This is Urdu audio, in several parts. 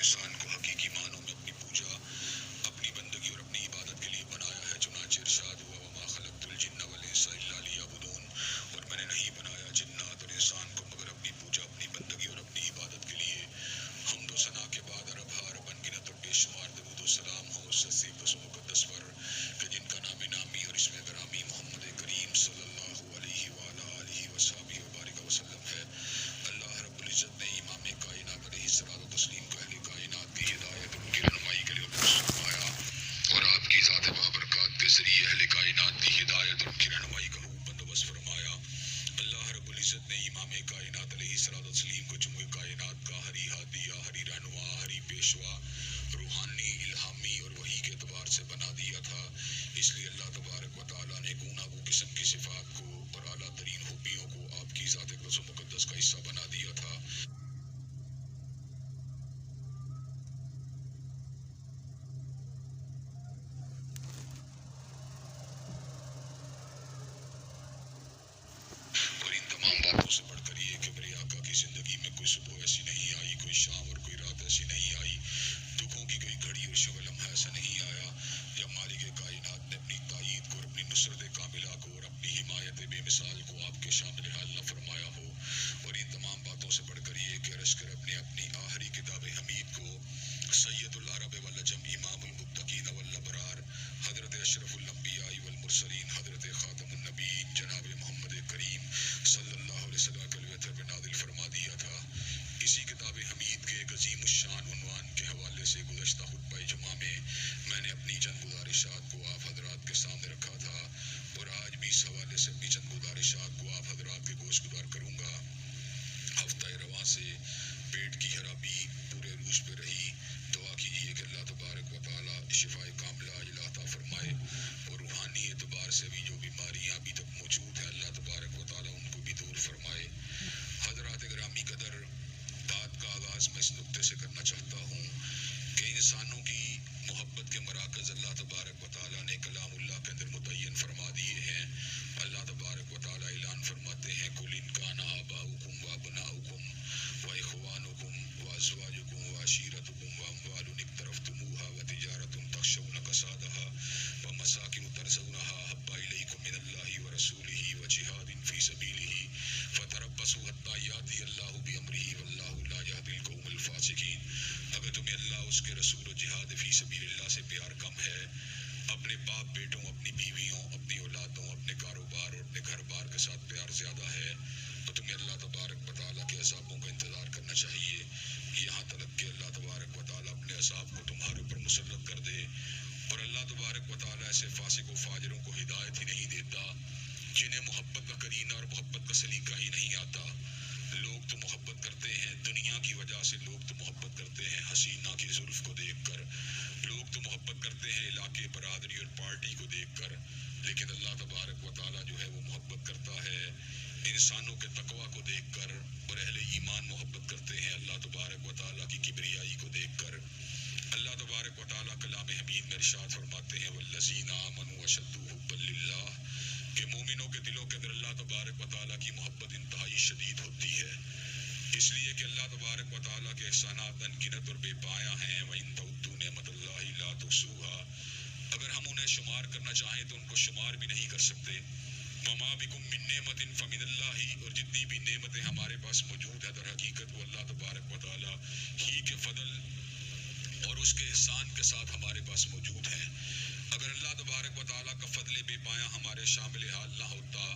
انسان کو حقیقی معنوں میں اپنی پوجا، اپنی بندگی اور اپنی عبادت کے لیے بنایا ہے۔ چنانچہ ارشاد ہوا وما خلقت الجن والانس الا لیعبدون، اور میں نے نہیں بنایا جنات اور انسان کو مگر اپنی پوجا، اپنی بندگی اور اپنی عبادت کے لیے۔ حمد و ثنا کے بعد عرب ہا رب انگنت اور بے شمار درود و سلام ہو اس سے پس و مقدس پر کہ جن کا نام نامی اور اسم گرامی محمد کریم صلی اللہ علیہ وآلہ آلہ وصحبہ وبارک وسلم ہے۔ اللہ رب العزت نے امام کائنات علیہ الصلوۃ والتسلیم کو اہل کائنات کی ہدایت اور ان کی رہنمائی کے لیے مبعوث فرمایا، اور آپ کی ذات بابرکات کے ذریعے اہل کائنات کی ہدایت اور ان کی رہنمائی کا خوب بندوبست فرمایا۔ اللہ رب العزت نے امام کائنات علیہ الصلوۃ والتسلیم کو جمع کائنات کا ہری ہادیہ، ہری رہنما، ہری پیشوا، روحانی، الہامی اور وحی کے اعتبار سے بنا دیا تھا۔ اس لیے اللہ تبارک و تعالیٰ نے گوناگوں قسم کی صفات کو اور اعلیٰ ترین خوبیوں کو آپ کی ذات اقدس و مقدس کا حصہ بنا دیا تھا۔ اور ان تمام باتوں سے بڑھ کر یہ کہ میرے آقا کی زندگی میں کوئی صبح ایسی نہیں آئی، کوئی شام اور کوئی رات ایسی نہیں آئی، دکھوں کی کوئی گھڑی اور شب لمحہ ایسا نہیں آیا جب مالک کائنات نے اپنی تائید کو اور اپنی نصرت کاملہ کو اور اپنی حمایت بے مثال کو آپ کے شامل حال نہ فرمایا ہو۔ اور ان تمام باتوں سے بڑھ کر یہ کہ عرش کرب نے اپنی آخری کتاب حمید کو سید العرب والعجم، امام المتقین والابرار، حضرت اشرف الانبیاء والمرسلین، حضرت خاتم النبیین جناب محمد کریم صلی اللہ علیہ وسلم کے وطر پہ نازل فرما دیا تھا۔ اسی کتاب حمید کے ایک عظیم الشان عنوان کے حوالے سے گزشتہ خطبہ جمعہ میں نے اپنی چند گزارشات کو آپ حضرات کے سامنے رکھا تھا، اور آج بھی اس حوالے سے اپنی چند گزارشات کو آپ حضرات کے گوش گزار کروں گا۔ ہفتہ رواں سے پیٹ کی خرابی پورے عروج پہ رہی۔ دعا کیجیے کہ اللہ تبارک و تعالیٰ شفاء کاملہ عاجلہ عطا فرمائے، اور روحانی اعتبار سے بھی جو بیماریاں ابھی تک موجود ہیں اللہ تبارک و تعالیٰ ان کو بھی دور فرمائے۔ حضرات گرامی قدر، بات کا آغاز میں اس نقطے سے کرنا چاہتا ہوں کہ انسانوں کی محبت کے مراکز اللہ تبارک و تعالیٰ نے کلام اللہ کے اندر متعین فرما دیے ہیں۔ اللہ تبارک و تعالیٰ اعلان فرماتے ہیں قُلْ إِنْ كَانَ آبَاؤُكُمْ وَأَبْنَاؤُكُمْ وَإِخْوَانُكُمْ وَأَزْوَاجُكُمْ وَعَشِيرَتُكُمْ وَأَمْوَالٌ اقْتَرَفْتُمُوهَا وَتِجَارَةٌ تَخْشَوْنَ كَسَادَهَا وَمَسَاكِنُ تَرْضَوْنَهَا أَحَبَّ إِلَيْكُم مِّنَ اللَّهِ وَرَسُولِهِ وَجِهَادٍ فِي سَبِيلِهِ فَتَرَبَّصُوا حَتَّىٰ يَأْتِيَ اللَّهُ بِأَمْرِهِ وَاللَّهُ لَا يَهْدِي الْقَوْمَ الْفَاسِقِينَ۔ اگر تمہیں اللہ، اس کے رسول و جہاد فی سبیل اللہ سے پیار کم ہے، اپنے باپ بیٹوں، اپنی بیویوں، اپنی اولادوں، اپنے کاروبار اور اپنے گھر بار کے ساتھ پیار زیادہ ہے، تو تمہیں اللہ تبارک و تعالیٰ کے عذابوں کا انتظار کرنا چاہیے، یہاں تک کہ اللہ تبارک و تعالیٰ اپنے عذاب کو تمہارے اوپر مسلط کر دے۔ اور اللہ تبارک و تعالیٰ ایسے فاسق و فاجروں کو ہدایت ہی نہیں دیتا جنہیں محبت کا کرینہ اور محبت کا سلیقہ ہی نہیں آتا۔ لوگ تو محبت کرتے ہیں دنیا کی وجہ سے، لوگ تو محبت کرتے ہیں حسینہ کی زلف کو دیکھ کر، لوگ تو محبت کرتے ہیں علاقے، برادری اور پارٹی کو دیکھ کر، لیکن اللہ تبارک و تعالیٰ جو ہے وہ محبت کرتا ہے انسانوں کے تقویٰ کو دیکھ کر، اور اہل ایمان محبت کرتے ہیں اللہ تبارک و تعالیٰ کی کبریائی کو دیکھ کر۔ اللہ تبارک و تعالیٰ کلام حمید میں ارشاد فرماتے ہیں والذین آمنوا اشد حبا للہ، کہ مومنوں کے دلوں کے اندر اللہ تبارک و تعالیٰ کی محبت انتہائی شدید ہوتی ہے، اس لیے کہ اللہ تبارک و تعالیٰ کے احسانات انگنت اور بے پایہ ہیں۔ وَإِن تَعُدُّوا نِعْمَتَ اللَّهِ لَا تُحْصُوهَا، اگر ہم انہیں شمار کرنا چاہیں تو ان کو شمار بھی نہیں کر سکتے۔ وَمَا بِكُم مِّن نِّعْمَةٍ فَمِنَ اللَّهِ، اور جتنی بھی نعمتیں ہمارے پاس موجود ہیں در حقیقت وہ اللہ تبارک و تعالیٰ ہی کے فضل اور اس کے احسان کے ساتھ ہمارے پاس موجود ہیں۔ اگر اللہ تبارک و تعالیٰ کا فضل بے پایہ ہمارے شامل حال نہ ہوتا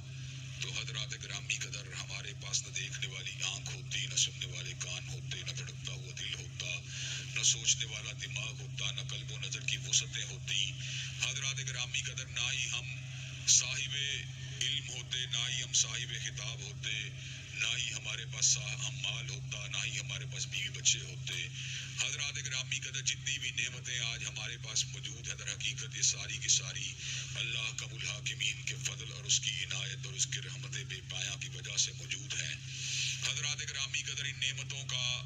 تو حضرات گرامی قدر ہمارے پاس نہ دیکھنے والی آنکھ ہوتی، نہ سننے والے کان ہوتے، نہ دھڑکتا ہوا دل ہوتا، نہ سوچنے والا دماغ ہوتا، نہ قلب و نظر کی وسعتیں ہوتی۔ حضرات گرامی قدر نہ ہی ہم صاحب علم ہوتے، نہ ہی ہم صاحب خطاب ہوتے، نہ ہی ہمارے پاس ہم مال ہوتا، نہ ہی ہمارے پاس بیوی بچے ہوتے۔ حضرات گرامی قدر جتنی بھی نعمتیں آج ہمارے پاس موجود ہیں در حقیقت یہ ساری کی ساری اللہ احکم الحاکمین کے فضل اور اس کی عنایت اور اس کی رحمت بے پایہ کی وجہ سے موجود ہیں۔ حضرات گرامی قدر ان نعمتوں کا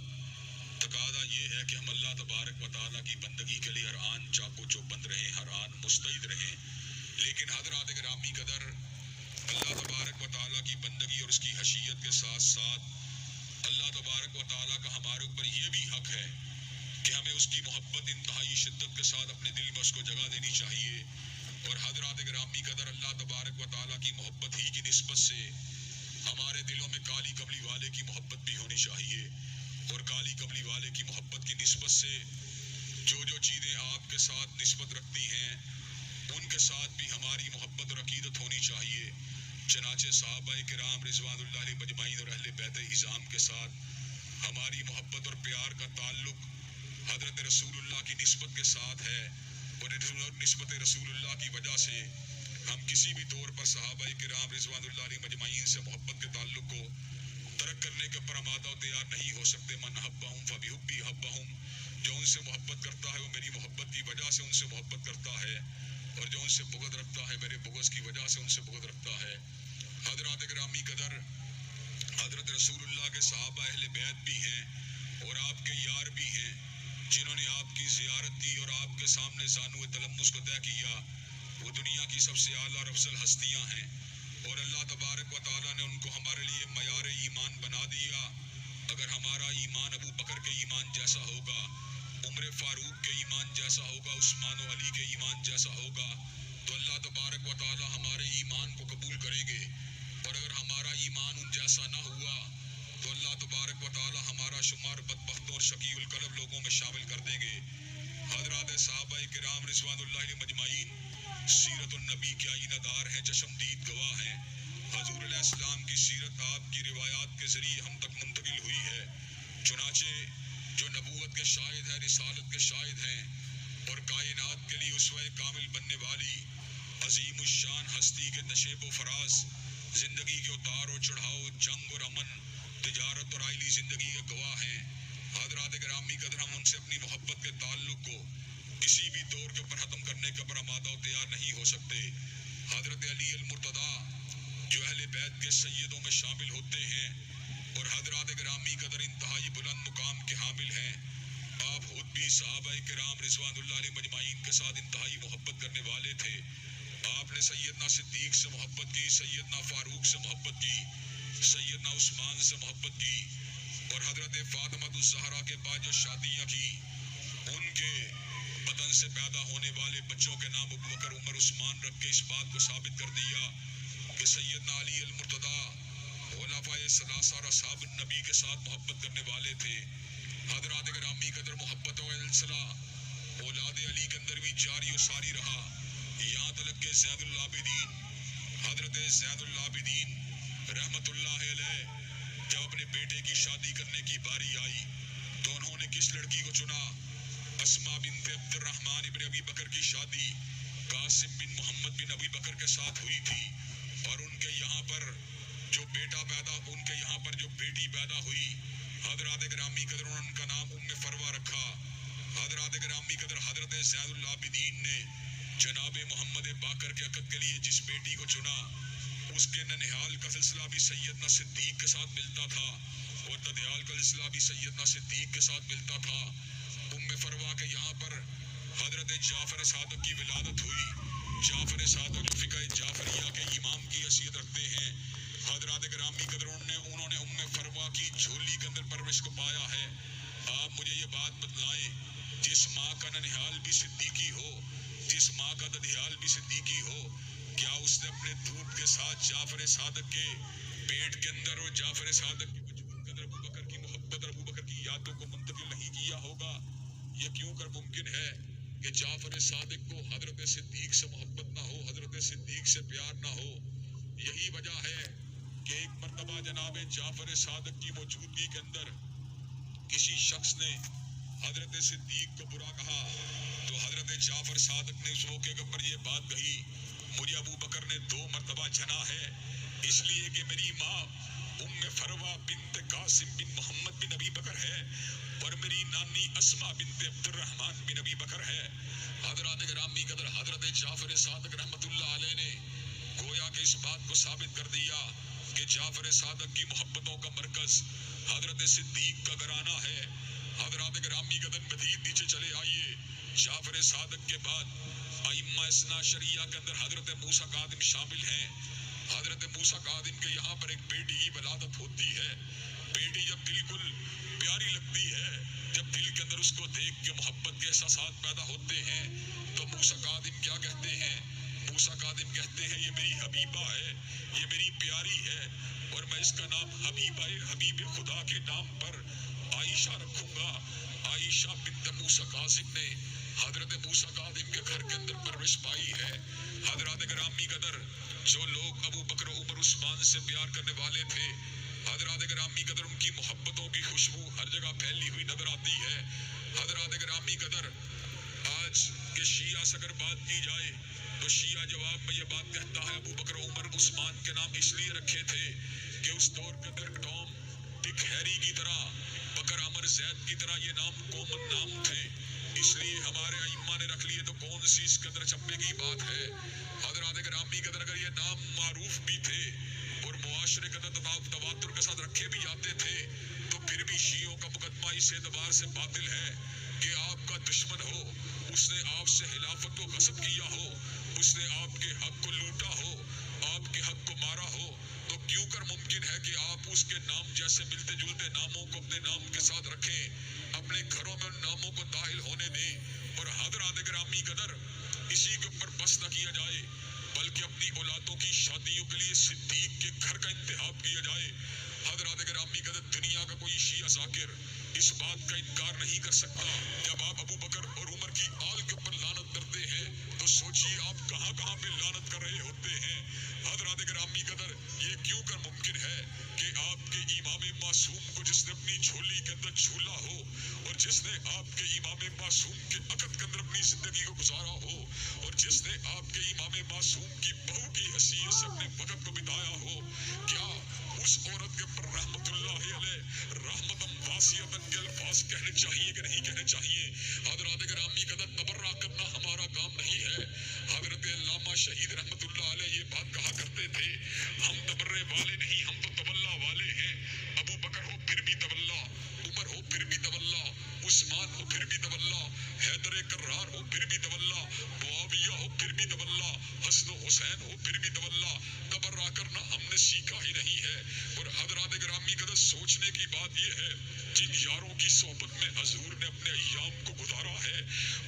تقاضا یہ ہے کہ ہم اللہ تبارک و تعالیٰ کی بندگی کے لیے ہر آن چاقو چوبند رہیں، ہر آن مستعد رہیں، لیکن حضرات گرامی قدر اللہ تبارک و تعالیٰ کی بندگی اور اس کی حشیت کے ساتھ ساتھ اللہ تبارک و تعالیٰ کا ہمارے اوپر یہ بھی حق ہے کہ ہمیں اس کی محبت انتہائی شدت کے ساتھ اپنے دل میں اس کو جگہ دینی چاہیے، اور حضرات گرامی قدر اللہ تبارک و تعالیٰ کی محبت ہی کی نسبت سے ہمارے دلوں میں کالی کملی والے کی محبت بھی ہونی چاہیے، اور کالی کملی والے کی محبت کی نسبت سے جو چیزیں آپ کے ساتھ نسبت رکھتی ہیں ان کے ساتھ بھی ہماری محبت اور عقیدت ہونی چاہیے۔ چنانچہ صحابہ کرام رضوان اللہ علیہ مجمعین اور اہل بیت اعظام کے ساتھ ہماری محبت اور پیار کا تعلق حضرت رسول اللہ کی نسبت کے ساتھ ہے، اور نسبت رسول اللہ کی وجہ سے ہم کسی بھی طور پر صحابہ کرام رضوان اللہ علیہ مجمعین سے محبت کے تعلق کو ترک کرنے کے پر آمادہ و تیار نہیں ہو سکتے۔ من احبہم فبحبی احبہم، جو ان سے محبت کرتا ہے وہ میری محبت کی وجہ سے ان سے محبت کرتا ہے، اور جو ان سے بغض رکھتا ہے میرے بغض کی وجہ سے ان سے بغض رکھتا ہے۔ حضرات گرامی قدر، حضرت رسول اللہ کے صحابہ اہل بیت بھی ہیں اور آپ کے یار بھی ہیں، جنہوں نے آپ کی زیارت کی اور آپ کے سامنے زانو تلمس کو طے کیا۔ وہ دنیا کی سب سے اعلیٰ اور افضل ہستیاں ہیں، اور اللہ تبارک و تعالیٰ نے ان کو ہمارے لیے معیار ایمان بنا دیا۔ اگر ہمارا ایمان ابو بکر کے ایمان جیسا ہوگا، عمر فاروق کے ایمان جیسا ہوگا، عثمان و علی کے ایمان جیسا ہوگا، تو اللہ تبارک و تعالیٰ ہمارے ایمان کو قبول کریں گے، اور اگر ہمارا ایمان ان جیسا نہ ہوا تو اللہ تبارک و تعالیٰ ہمارا شمار بدبختوں اور شقی القلب لوگوں میں شامل کر دیں گے۔ حضرات صحابہ کرام رضوان اللہ علیہ مجمعین سیرت النبی کے آئینہ دار ہیں، چشمدید گواہ ہیں۔ حضور علیہ السلام کی سیرت آپ کی روایات کے ذریعے ہم تک منتقل ہوئی ہے۔ چنانچہ جو نبوت کے شاہد ہیں، رسالت کے شاہد ہیں، اور کائنات کے لیے اسوہ کامل بننے والی عظیم الشان ہستی کے نشیب و فراز، زندگی کے اتار و چڑھاؤ، جنگ اور امن، تجارت اور آئلی زندگی کے گواہ ہیں۔ حضرات گرامی قدر، ہم ان سے اپنی محبت کے تعلق کو کسی بھی دور کے اوپر ختم کرنے کے اوپر آمادہ و تیار نہیں ہو سکتے۔ حضرت علی المرتضیٰ جو اہل بیت کے سیدوں میں شامل ہوتے ہیں اور حضرات گرامی قدر انتہائی بلند مقام کے حامل ہیں، آپ خود بھی صحابہ کرام رضوان اللہ علیہ مجمعین کے ساتھ انتہائی محبت کرنے والے تھے۔ آپ نے سیدنا صدیق سے محبت کی، سیدنا فاروق سے محبت کی، سیدنا عثمان سے محبت کی، اور حضرت فاطمہ الزہرا کے بعد جو شادیاں کی ان کے بدن سے پیدا ہونے والے بچوں کے نام ابو بکر، عمر، عثمان رکھ کے اس بات کو ثابت کر دیا کہ سیدنا علی المرتضیٰ خلفائے ثلاثہ اور اصحاب النبی کے ساتھ محبت کرنے والے تھے۔ حضرات گرامی قدر، محبت و الصلہ اولاد علی کے اندر بھی جاری و ساری رہا، یہاں تک کہ زید العابدین، حضرت زید العابدین رحمت اللہ علیہ جب اپنے بیٹے کی شادی کرنے کی باری آئی تو انہوں نے کس لڑکی کو چنا؟ اسما بنت عبد الرحمن ابن ابی بکر کی شادی قاسم بن محمد بن ابی بکر کے ساتھ ہوئی تھی، اور ان کے یہاں پر جو بیٹی پیدا ہوئی، حضرات گرامی قدر ان کا نام ام فروہ رکھا۔ حضرات گرامی قدر، حضرت زید العابدین نے جناب محمد باقر کے عقد کے لیے جس بیٹی کو چنا، اس کے ننہال کا سلسلہ بھی سیدنا صدیق کے ساتھ ملتا تھا، اور ددیال کا سلسلہ بھی سیدنا صدیق کے ساتھ ملتا تھا۔ ام فروہ کے یہاں پر حضرت جعفر صادق کی ولادت ہوئی۔ جعفر صادق فقہ جعفریہ کے امام کی حیثیت رکھتے ہیں۔ حضرات گرامی قدر، انہوں نے ام فروہ کی جھولی کے اندر پرورش کو پایا ہے۔ آپ مجھے یہ بات بتلائیں، جس ماں کا ننہال بھی صدیقی ہو، جس ماں کا ددیال بھی صدیقی ہو، کیا اس نے اپنے دودھ کے ساتھ جعفر صادق کے پیٹ کے اندر اور جعفر صادق کے وجود کے اندر ابو بکر کی محبت اور ابو بکر کی یادوں کو منتقل نہیں کیا ہوگا؟ یہ کیوں کر ممکن ہے کہ جعفر صادق کو حضرت صدیق سے محبت نہ ہو، حضرت صدیق سے پیار نہ ہو؟ یہی وجہ ہے کہ ایک مرتبہ جناب جعفر صادق کی موجودگی کے اندر کسی شخص نے حضرت صدیق کو برا کہا تو حضرت جعفر صادق نے اس موقع کے اوپر یہ بات کہی، مجھے ابو بکر نے 2 مرتبہ جنا ہے، اس لیے کہ میری ماں ام فروہ بنت قاسم بن محمد بن ابی بکر ہے، اور میری نانی اسما بنت عبد الرحمن بن ابی بکر ہے۔ حضرات گرامی قدر، حضرت جعفر صادق رحمت اللہ علیہ نے گویا کہ اس بات کو ثابت کر دیا کہ جعفر صادق کی محبتوں کا مرکز حضرت صدیق کا گھرانہ ہے۔ حضرات گرامی قدر، مزید نیچے چلے آئیے، جعفر صادق کے بعد ائمہ اثنا شریعہ کے اندر حضرت موسیٰ کاظم شامل ہیں۔ حضرت موسیٰ کاظم کے یہاں پر ایک بیٹی کی ولادت ہوتی ہے۔ بیٹی جب بالکل پیاری لگتی ہے جب دل کے اندر اس کو دیکھ کے محبت کے احساسات پیدا ہوتے ہیں تو موسیٰ کاظم کیا کہتے ہیں؟ موسیٰ کاظم کہتے ہیں یہ میری حبیبہ ہے، یہ میری پیاری ہے، اور میں اس کا نام حبیبہ حبیب خدا کے نام پر عائشہ رکھوں گا۔ عائشہ بنت موسیٰ کاظم نے حضرت موسیٰ کاظم کے گھر کے اندر پرورش پائی ہے۔ حضرات گرامی قدر، جو لوگ ابو بکر و عمر عثمان سے پیار کرنے والے تھے، حضرات گرامی قدر ان کی محبتوں کی خوشبو ہر جگہ پھیلی ہوئی نظر آتی ہے۔ حضرات گرامی قدر، آج کے شیعہ سے اگر بات کی جائے تو شیعہ جواب میں یہ بات کہتا ہے ابو بکر و عمر عثمان کے نام اس لیے رکھے تھے کہ اس دور کے اندر ٹام ڈک ہیری کی طرح، بکر عمر زید کی طرح یہ نام کامن نام تھے، اس لیے ہمارے ائمہ نے رکھ لیے تو کون سی اس کے اندر چپے کی بات ہے۔ حضرات گرامی قدر، اگر یہ نام معروف بھی تھے اور معاشرے کے اندر تواتر کے ساتھ رکھے بھی جاتے تھے تو پھر بھی شیعوں کا مقدمہ اس اعتبار سے باطل ہے کہ آپ کا دشمن ہو، اس نے آپ سے خلافت کو غصب کیا ہو، اس نے آپ کے حق کو لوٹا ہو، آپ کے حق کو مارا ہو، تو کیوں کر ممکن ہے کہ آپ اس کے نام جیسے ملتے جلتے ناموں کو اپنے نام کے ساتھ رکھیں، اپنے گھروں میں ان ناموں کو داخل ہونے دیں، اور حضرات گرامی قدر اسی کے اوپر بس نہ کیا جائے بلکہ اپنی اولادوں کی شادیوں کے لیے صدیق کے گھر کا انتخاب کیا جائے۔ حضرات گرامی قدر، دنیا کا کوئی شیعہ ذاکر اس بات کا انکار نہیں کر سکتا۔ جب آپ ابو بکر اور عمر کی آل کے اوپر لعنت کرتے ہیں تو سوچئے آپ کہاں کہاں پہ لعنت کر رہے ہوتے ہیں۔ حضرات گرامی قدر، یہ کیوں کر ممکن ہے کہ آپ کے امام معصوم کو جس نے اپنی جھولی کے اندر جھولا ہو اور جس نے آپ کے امام معصوم کے عقد کے اندر اپنی زندگی کو گزارا ہو اور جس نے آپ کے امام معصوم کی بہو کی حیثیت سے اپنے وقت کو بتایا ہو، کیا اس عورت کے اوپر رحمت اللہ علیہ رحمتم واسعۃ کے الفاظ کہنے چاہیے کہ نہیں کہنے چاہیے؟ حضرات گرامی قدر، تبرہ کرنا ہمارا کام نہیں ہے۔ حضرت علامہ شہید رحمت اللہ علیہ یہ بات کہا کرتے تھے، ہم تبرے والے نہیں، ہم تو تولا والے ہیں۔ ابو بکر ہو پھر بھی تولا، عمر ہو پھر بھی تولا، عثمان ہو پھر بھی تولا، حیدر کرار ہو پھر بھی تولا، معاویہ ہو پھر بھی تولا، حسن و حسین ہو پھر بھی تولا۔ تبرہ کرنا ہم نے سیکھا ہی نہیں ہے۔ اور حضرات گرامی قدر، سوچنے کی بات یہ ہے، جن یاروں کی صحبت میں حضور نے اپنے ایام کو گزارا ہے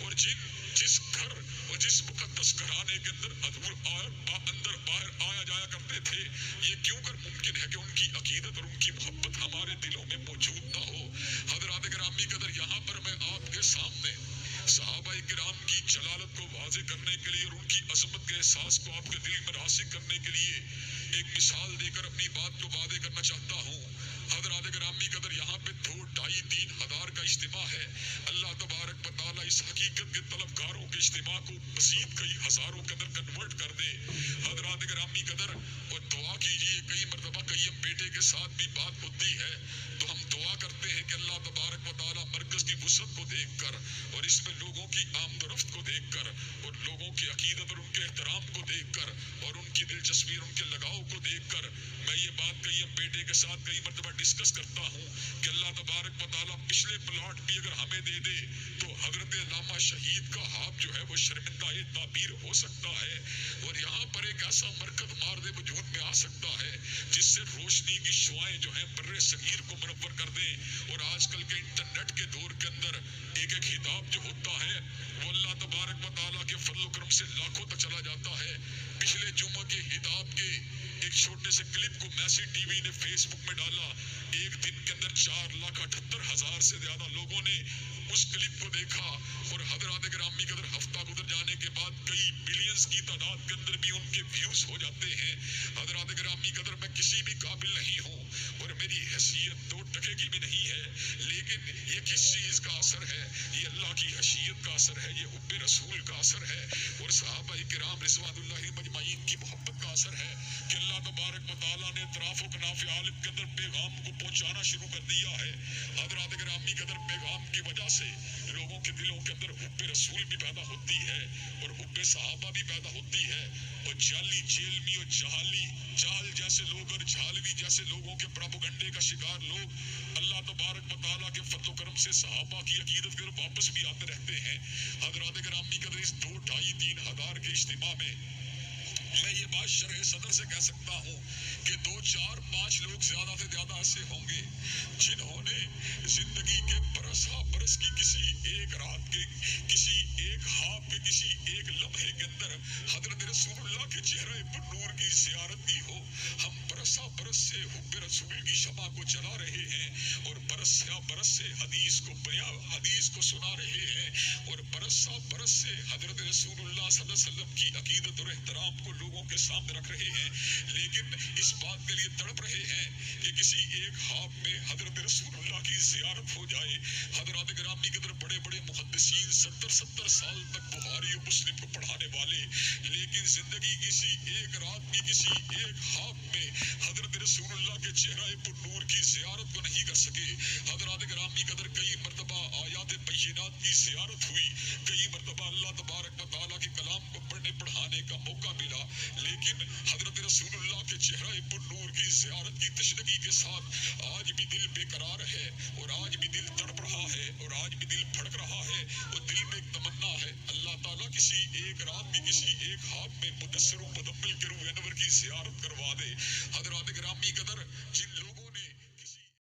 اور جس گھر اور جس مقدس گھرانے کے اندر حضور اندر باہر آیا جایا کرتے تھے، یہ کیوں کر ممکن ہے کہ ان کی عقیدت اور ان کی محبت ہمارے دلوں میں موجود نہ ہو؟ حضرات گرامی قدر، یہاں پر میں آپ کے سامنے صحابہ کرام کی جلالت کو واضح کرنے کے لیے اور ان کی عظمت کے احساس کو آپ کے دل میں راسخ کرنے کے لیے ایک مثال دے کر اپنی بات کو واضح کرنا چاہتا ہوں۔ حضرات گرامی قدر، یہاں پہ 2-2.5-3 ہزار کا اجتماع ہے۔ اللہ تبارک و تعالیٰ اس حقیقت کے طلبگاروں کے اجتماع کو مزید کئی ہزاروں کے اندر کنورٹ کر دے۔ حضرات گرامی قدر، اور دعا کیجیے، کئی مرتبہ کئی بیٹے کے ساتھ بھی بات ہوتی ہے تو ہم دعا کرتے ہیں کہ اللہ تبارک و تعالیٰ مرکز کی وسعت کو دیکھ کر اور اس میں لوگوں کی آمد و رفت کو دیکھ کر اور لوگوں کی عقیدت اور ان کے احترام کو دیکھ کر اور ان کی دلچسپی اور ان کے لگاؤ کو دیکھ کر میں یہ بات کئی بیٹے کے ساتھ کئی مرتبہ ڈسکس کرتا ہوں کہ اللہ تبارک و تعالیٰ پچھلے پلاٹ بھی اگر ہمیں دے دے تو حضرت علامہ شہید کا ہاتھ جو ہے وہ شرمندہ تعبیر ہو سکتا ہے، اور یہاں پر ایک ایسا مرکز مارد وجود میں آ سکتا ہے جس سے روشنی کی شعائیں جو ہیں بر صغیر کو منور کر دیں۔ اور آج کل کے انٹرنیٹ کے دور کے اندر ایک خطاب جو ہوتا ہے وہ اللہ تبارک و تعالیٰ کے فضل و کرم سے لاکھوں تک چلا جاتا ہے۔ پچھلے جمعہ کے خطاب کے ایک چھوٹے سے کلپ کو میسی ٹی وی نے فیس بک میں ڈالا، ایک دن کے اندر 4,78,000 سے زیادہ لوگوں نے اس کلپ کو دیکھا، اور حضرات گرامی قدر ہفتہ گزر جانے کے بعد کئی بلینز کی تعداد کے اندر بھی ان کے ویوز ہو جاتے ہیں۔ حضرات گرامی قدر، میں کسی بھی قابل نہیں ہوں اور میری حیثیت 2 ٹکے کی بھی نہیں ہے، لیکن یہ کس چیز کا اثر ہے؟ یہ اللہ کی حیثیت کا اثر ہے، یہ حب رسول کا اثر ہے اور صحابہ کرام رضوان اللہ مجمعین کی محبت کا اثر ہے کہ اللہ تبارک و تعالیٰ نے اطراف و کناف عالم کے اندر پیغام کو پہنچانا شروع کر دیا ہے۔ حضرات گرامی قدر، پیغام کی وجہ سے لوگوں کے دلوں کے اندر حب رسول بھی پیدا ہوتی ہے اور حب صحابہ بھی پیدا ہوتی ہے، اور جعلی جیلمی اور جہال جیسے لوگ اور جھالوی جیسے لوگوں کے پراپیگنڈے کا شکار لوگ اللہ تبارک و تعالیٰ کے فضل و کرم سے صحابہ کی عقیدت پر واپس بھی آتے رہتے ہیں۔ حضرات گرامی قدر، اس 2-2.5-3 ہزار کے اجتماع میں میں یہ بات شرح صدر سے کہہ سکتا ہوں کہ 2 4 5 لوگ زیادہ سے زیادہ ایسے ہوں گے جنہوں نے زندگی کے برسا برس کی کسی ایک رات کے کسی ایک خواب کے کسی ایک لمحے کے اندر حضرت رسول اللہ کے چہرے پر نور کی زیارت کی ہو. ہم برسا برس سے حب رسول کی شمع کو جلا رہے ہیں اور برسا برس سے حدیث کو سنا رہے ہیں اور برسا برس سے حضرت رسول اللہ صلی اللہ علیہ وسلم کی عقیدت اور احترام کو لوگوں کے سامنے رکھ رہے ہیں، لیکن اس بات کے لیے تڑپ رہے ہیں کہ کسی ایک خواب میں حضرت رسول اللہ کی زیارت ہو جائے. حضرات گرامی قدر بڑے بڑے محدثین 70 سال تک بخاری اور مسلم کو پڑھانے والے، لیکن زندگی کسی ایک رات کی کسی ایک خواب میں حضرت رسول اللہ کے چہرہ پر نور کی زیارت کو نہیں کر سکے. حضرات گرامی قدر کئی مرتبہ آیات بینات کی زیارت ہوئی، کئی مرتبہ اللہ تبارک و تعالیٰ کے کلام کو پڑھنے پڑھانے کا موقع ملا، لیکن حضرت رسول اللہ کے چہرہ پر نور کی زیارت کی تشنگی کے ساتھ آج بھی دل بے قرار ہے اور آج بھی دل تڑپ رہا ہے اور آج بھی دل بھڑک رہا ہے اور دل میں ایک تمنا ہے اللہ تعالیٰ کسی ایک رات کی کسی ایک خواب میں مدثر و مدمل کے روح انور کی زیارت کروا دے. حضرات گرامی قدر جن لوگوں نے